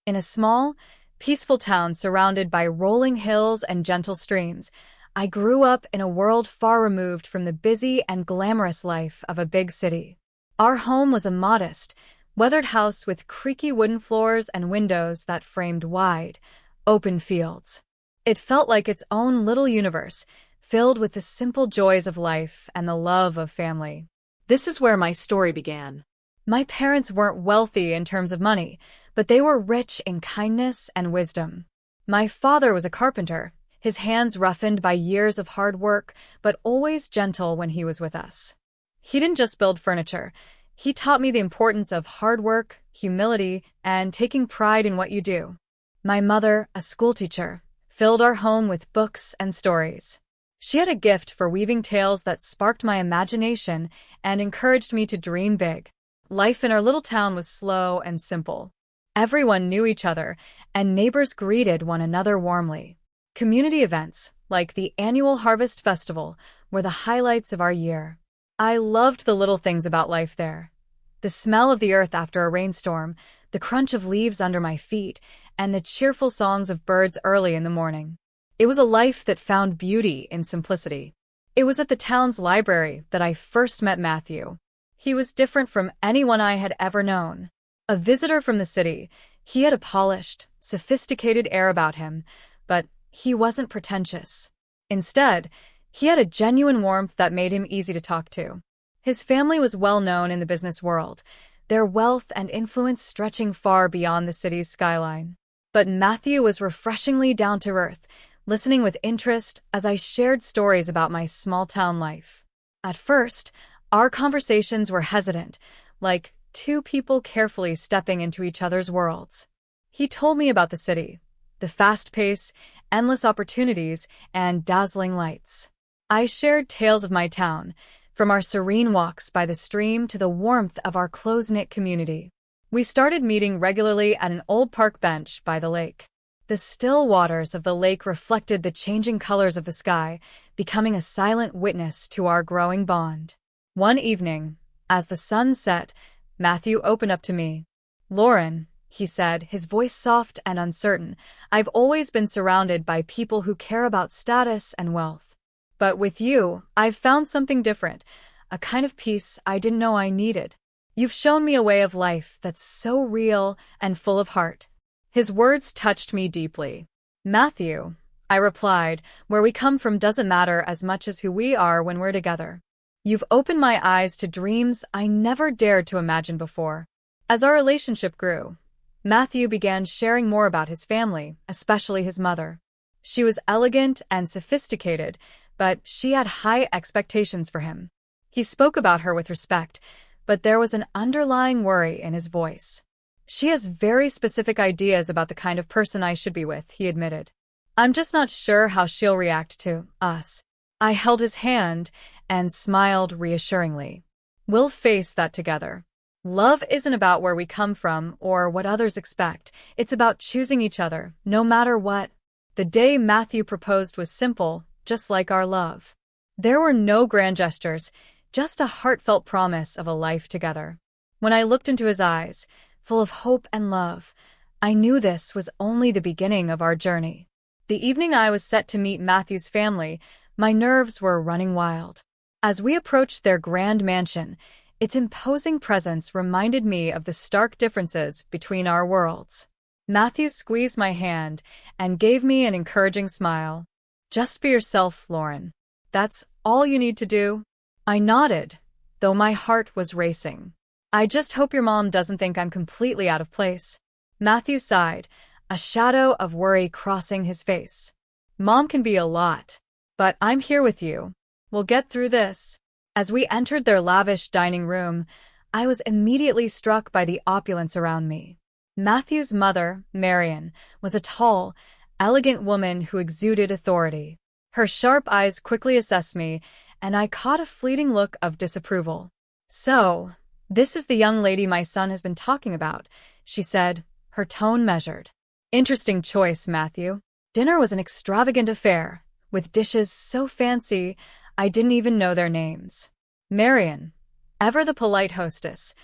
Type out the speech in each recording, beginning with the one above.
In a small, peaceful town surrounded by rolling hills and gentle streams, I grew up in a world far removed from the busy and glamorous life of a big city. Our home was a modest, weathered house with creaky wooden floors and windows that framed wide, open fields. It felt like its own little universe, filled with the simple joys of life and the love of family. This is where my story began. My parents weren't wealthy in terms of money, but they were rich in kindness and wisdom. My father was a carpenter, his hands roughened by years of hard work, but always gentle when he was with us. He didn't just build furniture. He taught me the importance of hard work, humility, and taking pride in what you do. My mother, a schoolteacher, filled our home with books and stories. She had a gift for weaving tales that sparked my imagination and encouraged me to dream big. Life in our little town was slow and simple. Everyone knew each other, and neighbors greeted one another warmly. Community events, like the annual Harvest Festival, were the highlights of our year. I loved the little things about life there. The smell of the earth after a rainstorm, the crunch of leaves under my feet, and the cheerful songs of birds early in the morning. It was a life that found beauty in simplicity. It was at the town's library that I first met Matthew. He was different from anyone I had ever known. A visitor from the city, he had a polished, sophisticated air about him, but he wasn't pretentious. Instead, he had a genuine warmth that made him easy to talk to. His family was well known in the business world, their wealth and influence stretching far beyond the city's skyline. But Matthew was refreshingly down to earth, listening with interest as I shared stories about my small-town life. At first, our conversations were hesitant, like two people carefully stepping into each other's worlds. He told me about the city, the fast pace, endless opportunities, and dazzling lights. I shared tales of my town, from our serene walks by the stream to the warmth of our close-knit community. We started meeting regularly at an old park bench by the lake. The still waters of the lake reflected the changing colors of the sky, becoming a silent witness to our growing bond. One evening, as the sun set, Matthew opened up to me. "Lauren," he said, his voice soft and uncertain, "I've always been surrounded by people who care about status and wealth. But with you, I've found something different, a kind of peace I didn't know I needed. You've shown me a way of life that's so real and full of heart." His words touched me deeply. "Matthew," I replied, "where we come from doesn't matter as much as who we are when we're together. You've opened my eyes to dreams I never dared to imagine before." As our relationship grew, Matthew began sharing more about his family, especially his mother. She was elegant and sophisticated, but she had high expectations for him. He spoke about her with respect, but there was an underlying worry in his voice. "She has very specific ideas about the kind of person I should be with," he admitted. "I'm just not sure how she'll react to us." I held his hand and smiled reassuringly. "We'll face that together. Love isn't about where we come from or what others expect. It's about choosing each other, no matter what." The day Matthew proposed was simple, just like our love. There were no grand gestures, just a heartfelt promise of a life together. When I looked into his eyes, full of hope and love, I knew this was only the beginning of our journey. The evening I was set to meet Matthew's family, my nerves were running wild. As we approached their grand mansion, its imposing presence reminded me of the stark differences between our worlds. Matthew squeezed my hand and gave me an encouraging smile. "Just be yourself, Lauren. That's all you need to do." I nodded, though my heart was racing. "I just hope your mom doesn't think I'm completely out of place." Matthew sighed, a shadow of worry crossing his face. "Mom can be a lot, but I'm here with you. We'll get through this." As we entered their lavish dining room, I was immediately struck by the opulence around me. Matthew's mother, Marian, was a tall, elegant woman who exuded authority. Her sharp eyes quickly assessed me, and I caught a fleeting look of disapproval. "So, this is the young lady my son has been talking about," she said, her tone measured. "Interesting choice, Matthew." Dinner was an extravagant affair, with dishes so fancy I didn't even know their names. Marian, ever the polite hostess,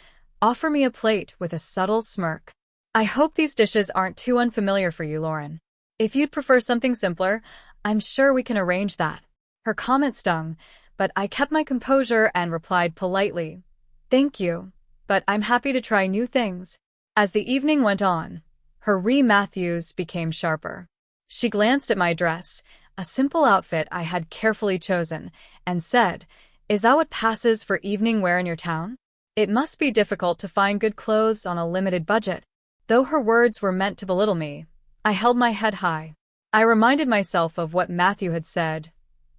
offered me a plate with a subtle smirk. I hope these dishes aren't too unfamiliar for you, Lauren. If you'd prefer something simpler, I'm sure we can arrange that. Her comment stung, but I kept my composure and replied politely, "Thank you, but I'm happy to try new things." As the evening went on, her Matthews became sharper. She glanced at my dress, a simple outfit I had carefully chosen, and said, "Is that what passes for evening wear in your town? It must be difficult to find good clothes on a limited budget." Though her words were meant to belittle me, I held my head high. I reminded myself of what Matthew had said,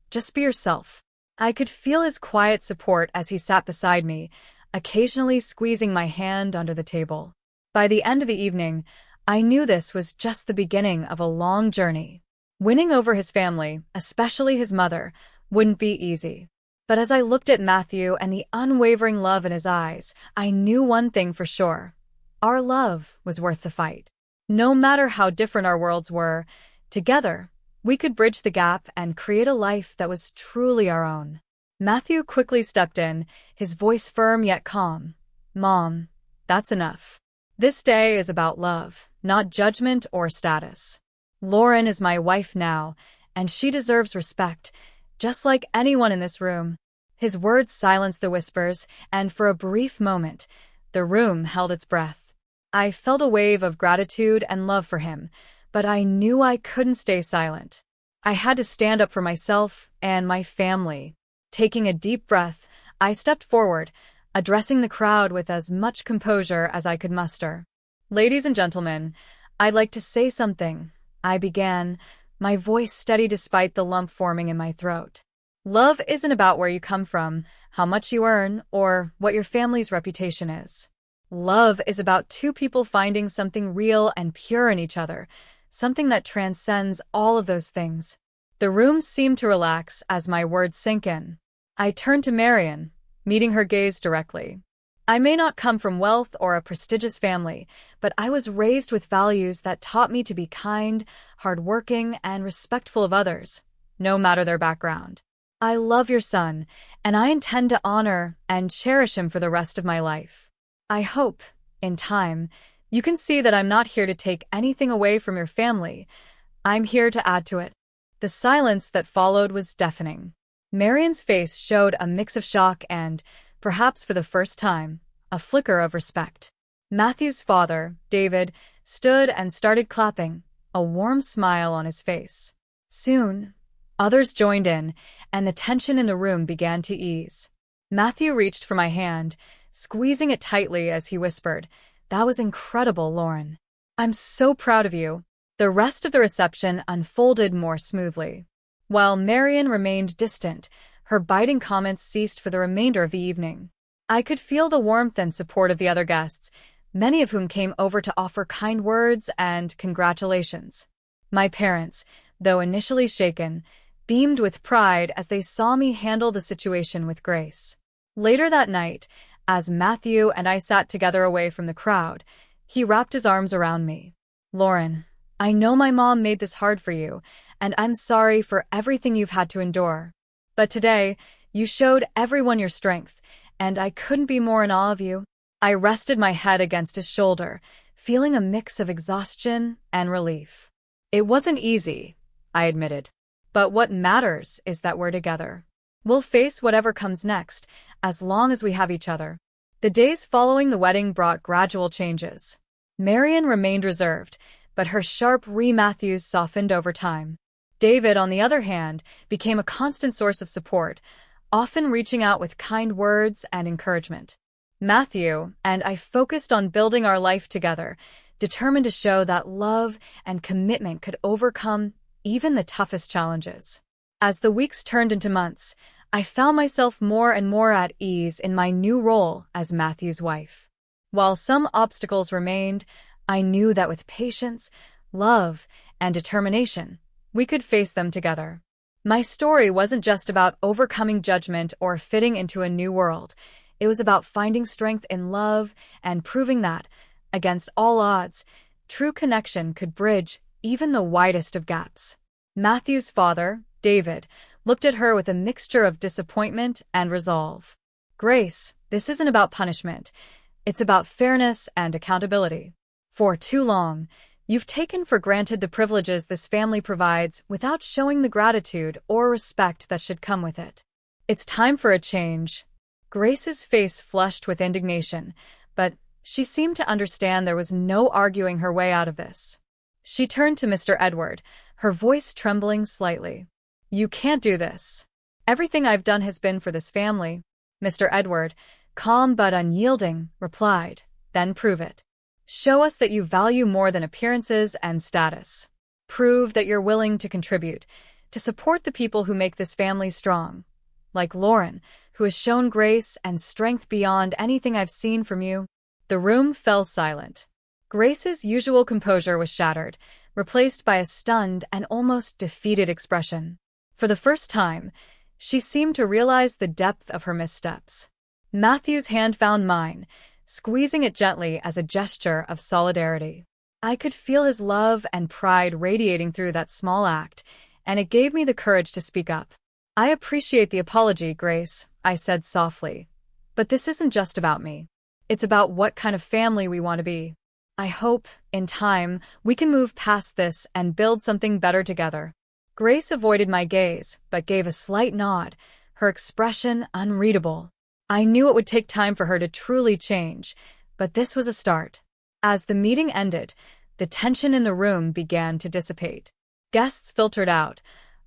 "Just be yourself." I could feel his quiet support as he sat beside me, occasionally squeezing my hand under the table. By the end of the evening, I knew this was just the beginning of a long journey. Winning over his family, especially his mother, wouldn't be easy. But as I looked at Matthew and the unwavering love in his eyes, I knew one thing for sure. Our love was worth the fight. No matter how different our worlds were, together, we could bridge the gap and create a life that was truly our own. Matthew quickly stepped in, his voice firm yet calm. "Mom, that's enough. This day is about love, not judgment or status. Lauren is my wife now, and she deserves respect, just like anyone in this room." His words silenced the whispers, and for a brief moment, the room held its breath. I felt a wave of gratitude and love for him, but I knew I couldn't stay silent. I had to stand up for myself and my family. Taking a deep breath, I stepped forward, addressing the crowd with as much composure as I could muster. "Ladies and gentlemen, I'd like to say something," I began, my voice steady despite the lump forming in my throat. "Love isn't about where you come from, how much you earn, or what your family's reputation is. Love is about two people finding something real and pure in each other, something that transcends all of those things." The room seemed to relax as my words sank in. I turned to Marian, meeting her gaze directly. I may not come from wealth or a prestigious family, but I was raised with values that taught me to be kind, hardworking, and respectful of others, no matter their background. I love your son, and I intend to honor and cherish him for the rest of my life. I hope, in time, you can see that I'm not here to take anything away from your family. I'm here to add to it." The silence that followed was deafening. Marian's face showed a mix of shock and, perhaps for the first time, a flicker of respect. Matthew's father, David, stood and started clapping, a warm smile on his face. Soon, others joined in, and the tension in the room began to ease. Matthew reached for my hand, squeezing it tightly as he whispered, "That was incredible, Lauren. I'm so proud of you." The rest of the reception unfolded more smoothly. While Marian remained distant, her biting comments ceased for the remainder of the evening. I could feel the warmth and support of the other guests, many of whom came over to offer kind words and congratulations. My parents, though initially shaken, beamed with pride as they saw me handle the situation with grace. Later that night, as Matthew and I sat together away from the crowd, he wrapped his arms around me. "Lauren, I know my mom made this hard for you, and I'm sorry for everything you've had to endure. But today, you showed everyone your strength, and I couldn't be more in awe of you." I rested my head against his shoulder, feeling a mix of exhaustion and relief. "It wasn't easy," I admitted. "But what matters is that we're together. We'll face whatever comes next, as long as we have each other." The days following the wedding brought gradual changes. Marian remained reserved, but her sharp Matthews softened over time. David, on the other hand, became a constant source of support, often reaching out with kind words and encouragement. Matthew and I focused on building our life together, determined to show that love and commitment could overcome even the toughest challenges. As the weeks turned into months, I found myself more and more at ease in my new role as Matthew's wife. While some obstacles remained, I knew that with patience, love, and determination, we could face them together. My story wasn't just about overcoming judgment or fitting into a new world. It was about finding strength in love and proving that, against all odds, true connection could bridge even the widest of gaps. Matthew's father, David, looked at her with a mixture of disappointment and resolve. "Grace, this isn't about punishment. It's about fairness and accountability. For too long, you've taken for granted the privileges this family provides without showing the gratitude or respect that should come with it. It's time for a change. Grace's face flushed with indignation, but she seemed to understand there was no arguing her way out of this. She turned to Mr. Edward, her voice trembling slightly. "You can't do this. Everything I've done has been for this family." Mr. Edward, calm but unyielding, replied, "Then prove it. Show us that you value more than appearances and status. Prove that you're willing to contribute, to support the people who make this family strong. Like Lauren, who has shown grace and strength beyond anything I've seen from you." The room fell silent. Grace's usual composure was shattered, replaced by a stunned and almost defeated expression. For the first time, she seemed to realize the depth of her missteps. Matthew's hand found mine, squeezing it gently as a gesture of solidarity. I could feel his love and pride radiating through that small act, and it gave me the courage to speak up. "I appreciate the apology, Grace," I said softly. "But this isn't just about me. It's about what kind of family we want to be. I hope, in time, we can move past this and build something better together." Grace avoided my gaze, but gave a slight nod, her expression unreadable. I knew it would take time for her to truly change, but this was a start. As the meeting ended, the tension in the room began to dissipate. Guests filtered out,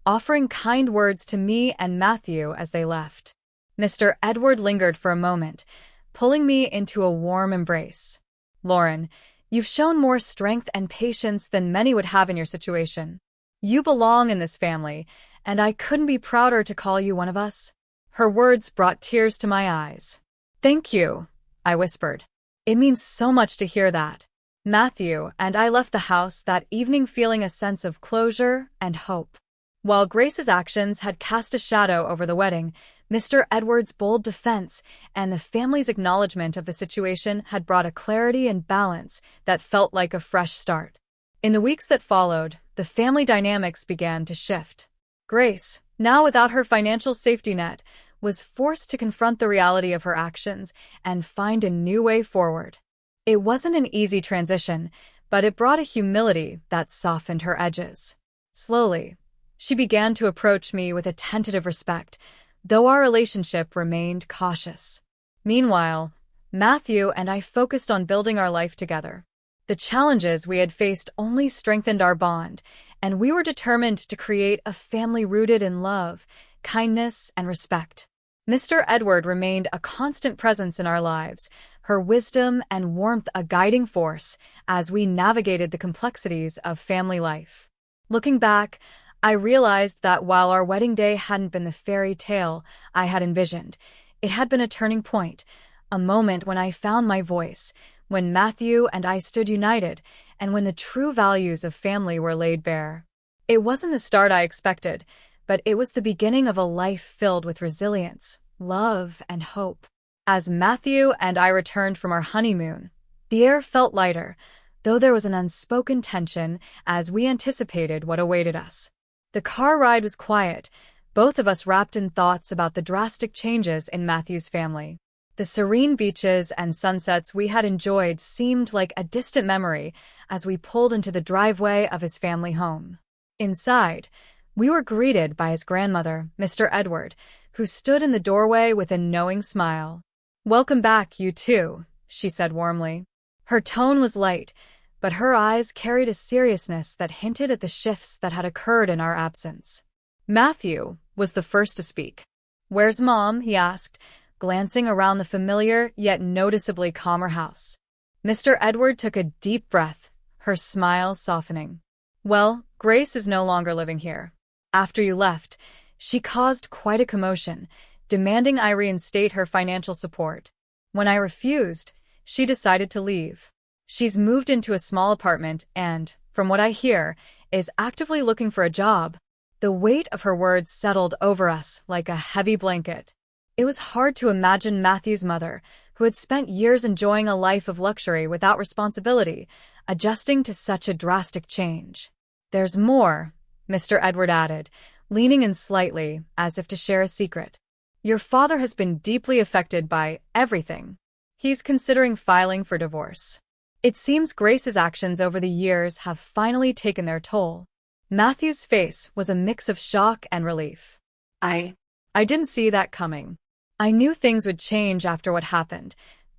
offering kind words to me and Matthew as they left. Mr. Edward lingered for a moment, pulling me into a warm embrace. "Lauren, you've shown more strength and patience than many would have in your situation. You belong in this family, and I couldn't be prouder to call you one of us." Her words brought tears to my eyes. "Thank you," I whispered. "It means so much to hear that." Matthew and I left the house that evening feeling a sense of closure and hope. While Grace's actions had cast a shadow over the wedding, Mr. Edward's bold defense and the family's acknowledgement of the situation had brought a clarity and balance that felt like a fresh start. In the weeks that followed, the family dynamics began to shift. Grace, now without her financial safety net, was forced to confront the reality of her actions and find a new way forward. It wasn't an easy transition, but it brought a humility that softened her edges. Slowly, she began to approach me with a tentative respect, though our relationship remained cautious. Meanwhile, Matthew and I focused on building our life together. The challenges we had faced only strengthened our bond, and we were determined to create a family rooted in love, kindness, and respect. Mr. Edward remained a constant presence in our lives, her wisdom and warmth a guiding force as we navigated the complexities of family life. Looking back, I realized that while our wedding day hadn't been the fairy tale I had envisioned, it had been a turning point, a moment when I found my voice, when Matthew and I stood united, and when the true values of family were laid bare. It wasn't the start I expected, but it was the beginning of a life filled with resilience, love, and hope. As Matthew and I returned from our honeymoon, the air felt lighter, though there was an unspoken tension as we anticipated what awaited us. The car ride was quiet, both of us wrapped in thoughts about the drastic changes in Matthew's family. The serene beaches and sunsets we had enjoyed seemed like a distant memory as we pulled into the driveway of his family home. Inside, we were greeted by his grandmother, Mr. Edward, who stood in the doorway with a knowing smile. "Welcome back, you two," she said warmly. Her tone was light, but her eyes carried a seriousness that hinted at the shifts that had occurred in our absence. Matthew was the first to speak. "Where's Mom?" he asked, glancing around the familiar yet noticeably calmer house. Mr. Edward took a deep breath, her smile softening. "Well, Grace is no longer living here. After you left, she caused quite a commotion, demanding I reinstate her financial support. When I refused, she decided to leave. She's moved into a small apartment and, from what I hear, is actively looking for a job." The weight of her words settled over us like a heavy blanket. It was hard to imagine Matthew's mother, who had spent years enjoying a life of luxury without responsibility, adjusting to such a drastic change. "There's more," Mr. Edward added, leaning in slightly, as if to share a secret. "Your father has been deeply affected by everything. He's considering filing for divorce." It seems Grace's actions over the years have finally taken their toll. Matthew's face was a mix of shock and relief. I I didn't see that coming. I knew things would change after what happened,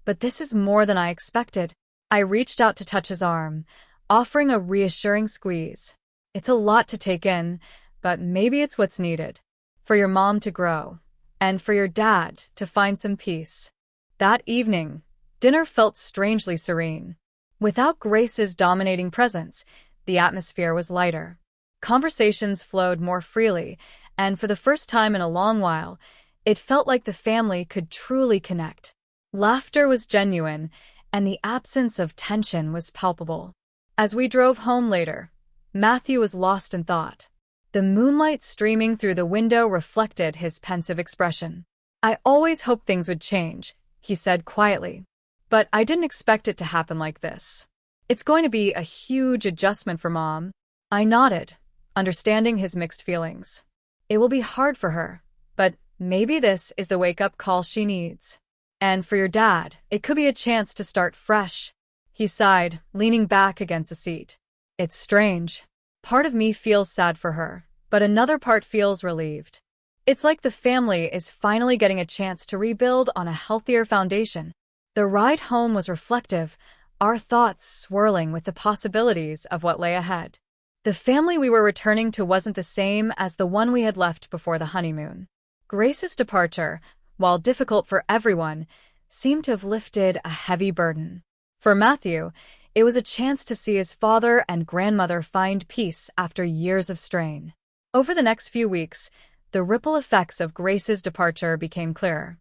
but this is more than I expected. I reached out to touch his arm, offering a reassuring squeeze. It's a lot to take in, but maybe it's what's needed. For your mom to grow, and for your dad to find some peace. That evening, dinner felt strangely serene. Without Grace's dominating presence, the atmosphere was lighter. Conversations flowed more freely, and for the first time in a long while, it felt like the family could truly connect. Laughter was genuine, and the absence of tension was palpable. As we drove home later, Matthew was lost in thought. The moonlight streaming through the window reflected his pensive expression. "I always hoped things would change," he said quietly. "But I didn't expect it to happen like this. It's going to be a huge adjustment for Mom." I nodded, understanding his mixed feelings. It will be hard for her, but maybe this is the wake-up call she needs. And for your dad, it could be a chance to start fresh. He sighed, leaning back against the seat. It's strange. Part of me feels sad for her, but another part feels relieved. It's like the family is finally getting a chance to rebuild on a healthier foundation. The ride home was reflective, our thoughts swirling with the possibilities of what lay ahead. The family we were returning to wasn't the same as the one we had left before the honeymoon. Grace's departure, while difficult for everyone, seemed to have lifted a heavy burden. For Matthew, it was a chance to see his father and grandmother find peace after years of strain. Over the next few weeks, the ripple effects of Grace's departure became clearer.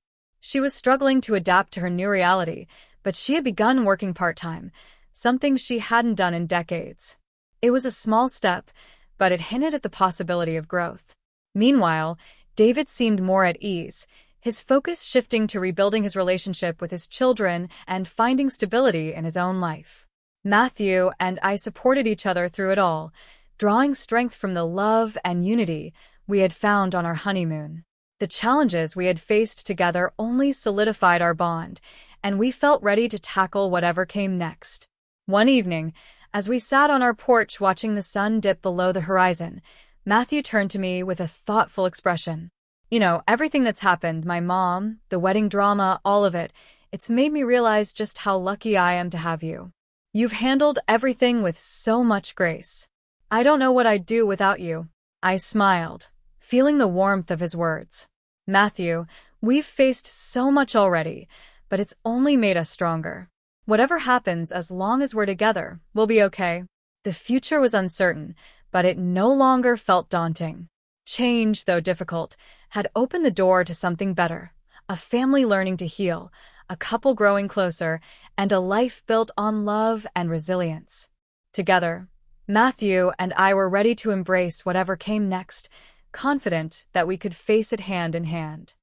She was struggling to adapt to her new reality, but she had begun working part-time, something she hadn't done in decades. It was a small step, but it hinted at the possibility of growth. Meanwhile, David seemed more at ease, his focus shifting to rebuilding his relationship with his children and finding stability in his own life. Matthew and I supported each other through it all, drawing strength from the love and unity we had found on our honeymoon. The challenges we had faced together only solidified our bond, and we felt ready to tackle whatever came next. One evening, as we sat on our porch watching the sun dip below the horizon, Matthew turned to me with a thoughtful expression. Everything that's happened, my mom, the wedding drama, all of it, it's made me realize just how lucky I am to have you. You've handled everything with so much grace. I don't know what I'd do without you. I smiled, feeling the warmth of his words. Matthew, we've faced so much already, but it's only made us stronger. Whatever happens, as long as we're together, we'll be okay. The future was uncertain, but it no longer felt daunting. Change, though difficult, had opened the door to something better. A family learning to heal, a couple growing closer, and a life built on love and resilience. Together, Matthew and I were ready to embrace whatever came next, confident that we could face it hand in hand.